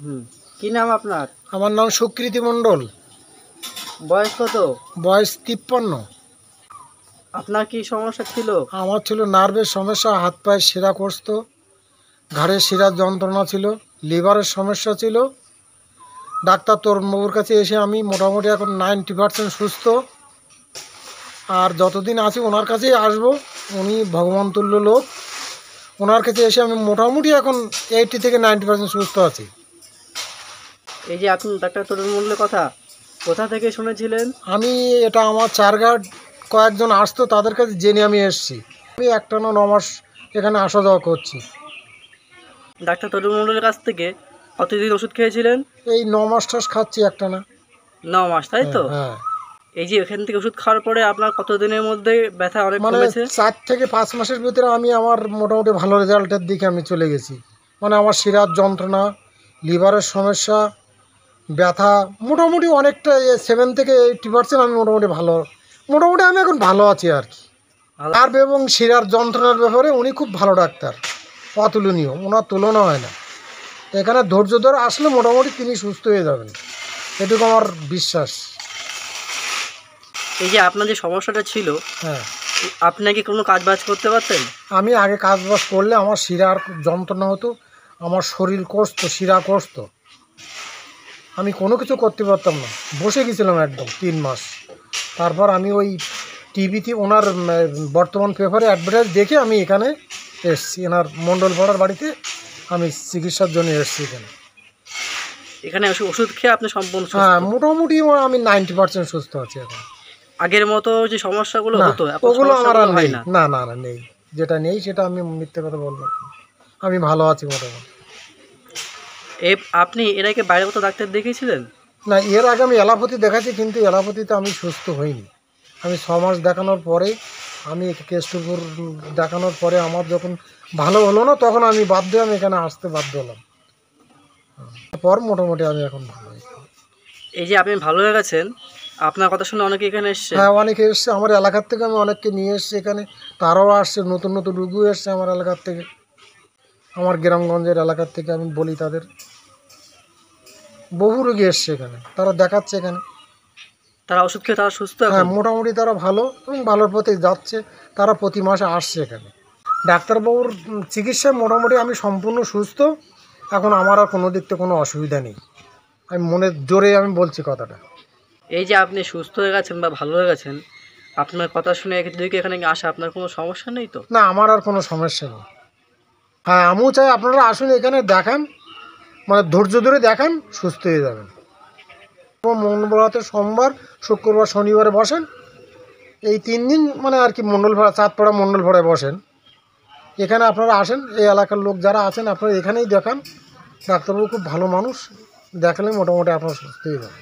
হুম। কি নাম আপনার? আমার নাম সুকৃতি মণ্ডল। বয়স কত? বয়স 53। আপনার কি সমস্যা ছিল? আমার ছিল নার্ভের সমস্যা, হাত পায়ে শিরা কষত, ঘাড়ে শিরার যন্ত্রণা ছিল, লিভারের সমস্যা ছিল। ডাক্তার তরুণবাবুর কাছে এসে আমি মোটামুটি এখন 90% সুস্থ। আর যতদিন আছি ওনার কাছেই আসবো। উনি ভগবান তুল্য লোক। ওনার কাছে এসে আমি মোটামুটি এখন 80 থেকে 90% সুস্থ আছি। এই যে আপনি ডাক্তার তরুণ মণ্ডলের কথা কোথা থেকে শুনেছিলেন? আমি এটা আমার চারঘাট কয়েকজন আসতো, তাদের কাছে জেনে আমি এসেছি। আমি একটানা 9 মাস এখানে আসা যাওয়া করছি। ডাক্তার তরুণ মণ্ডলের কাছ থেকে কতদিন ওষুধ খেয়েছিলেন? এই 9 মাস টাস খাচ্ছি একটানা। 9 মাস, তাই হ্যাঁ তো? হ্যাঁ। এই যে এখান থেকে ওষুধ খাওয়ার পরে আপনার কতদিনের মধ্যে ব্যথা অনেক মানে কমেছে? 4 থেকে 5 মাসের ভিতরে আমি আমার মোটামুটি ভালো রেজাল্টের দিকে আমি চলে গেছি। মানে আমার শিরার যন্ত্রণা, লিভারের সমস্যা, ব্যথা মোটামুটি অনেকটা 7 থেকে 80% আমি মোটামুটি আমি এখন ভালো আছি আর কি। ভালো। নার্ভ এবং শিরার যন্ত্রণার ব্যাপারে উনি খুব ভালো ডাক্তার, অতুলনীয়, ওনার তুলনা হয় না। এখানে ধৈর্য ধরে আসলে মোটামুটি তিনি সুস্থ হয়ে যাবেন, এটুকু আমার বিশ্বাস। এই যে আপনার যে সমস্যাটা ছিল, হ্যাঁ, আপনি কি কোনো কাজ বাজ করতে পারতেন? আমি আগে কাজবাজ করলে আমার শিরার যন্ত্রণা হতো, আমার শরীর কষতো, শিরা কষতো, আমি কোনো কিছু করতে পারতাম না, বসে গেছিলাম একদম 3 মাস। তারপর আমি ওই টিভিতে ওনার বর্তমান পেপারে অ্যাডভার্টাইজ দেখে আমি এখানে এসেছি, এনার মণ্ডলপাড়ার বাড়িতে আমি চিকিৎসার জন্য এসেছি এখানে। এখানে ওষুধ খেয়ে আপনি সম্পূর্ণ সুস্থ? হ্যাঁ, মোটামুটি আমি 90% সুস্থ আছি এখন। আগের মতো যে সমস্যাগুলো না, হতো এখন ওগুলো আমার আর সমস্যাগুলো হয় নেই। না? না না না, নেই। যেটা নেই সেটা আমি মিথ্যে কথা বলবো না। আমি ভালো আছি মোটামুটি। আপনি এর আগে বাইরে কোথাও ডাক্তার দেখিয়েছিলেন? না, এর আগে আমি অ্যালোপ্যাথি দেখাচ্ছি, কিন্তু অ্যালোপ্যাথিতে আমি সুস্থ হইনি। আমি 6 মাস দেখানোর পরে, আমি কেষ্টপুর দেখানোর পরে আমার যখন ভালো হলো না, তখন আমি বাধ্য হয়ে আমি এখানে আসতে বাধ্য হলাম। পর মোটামুটি আমি এখন ভালো আছি। এই যে আপনি ভালো হয়ে গেছেন, আপনার কথা শুনে অনেকে এখানে এসছে। হ্যাঁ, অনেকে এসছে আমার এলাকার থেকে, আমি অনেককে নিয়ে এসছি এখানে, তারাও আসছে, নতুন নতুন রুগীও এসছে আমার এলাকার থেকে, আমার গ্রামগঞ্জের এলাকার থেকে। আমি বলি তাদের, বহু রোগী এসছে এখানে, তারা দেখাচ্ছে এখানে। তারা ওষুধ খেয়ে তারা সুস্থ হ্যাঁ, এখন? মোটামুটি তারা ভালো এবং ভালোর পথে যাচ্ছে। তারা প্রতি মাসে আসছে এখানে। ডাক্তারবাবুর চিকিৎসায় মোটামুটি আমি সম্পূর্ণ সুস্থ। এখন আমার আর কোনো দিক থেকে কোনো অসুবিধা নেই। আমি মনের জোরে আমি বলছি কথাটা। এই যে আপনি সুস্থ হয়ে গেছেন বা ভালো হয়ে গেছেন, আপনার কথা শুনে যদি এখানে আসে আপনার কোনো সমস্যা নেই তো? না, আমার আর কোনো সমস্যা নেই। হ্যাঁ, আমিও চাই আপনারা আসুন এখানে দেখান, মানে ধৈর্য ধরে দেখান, সুস্থ হয়ে যাবেন। মঙ্গলবারতে সোমবার, শুক্রবার, শনিবারে বসেন। এই 3 দিন মানে আর কি মণ্ডলপাড়া, চাঁদপাড়া মণ্ডলপাড়ায় বসেন। এখানে আপনারা আসেন, এই এলাকার লোক যারা আছেন আপনারা এখানেই দেখান। ডাক্তারবাবু খুব ভালো মানুষ, দেখালে মোটামুটি আপনার সুস্থ হয়ে যাবে।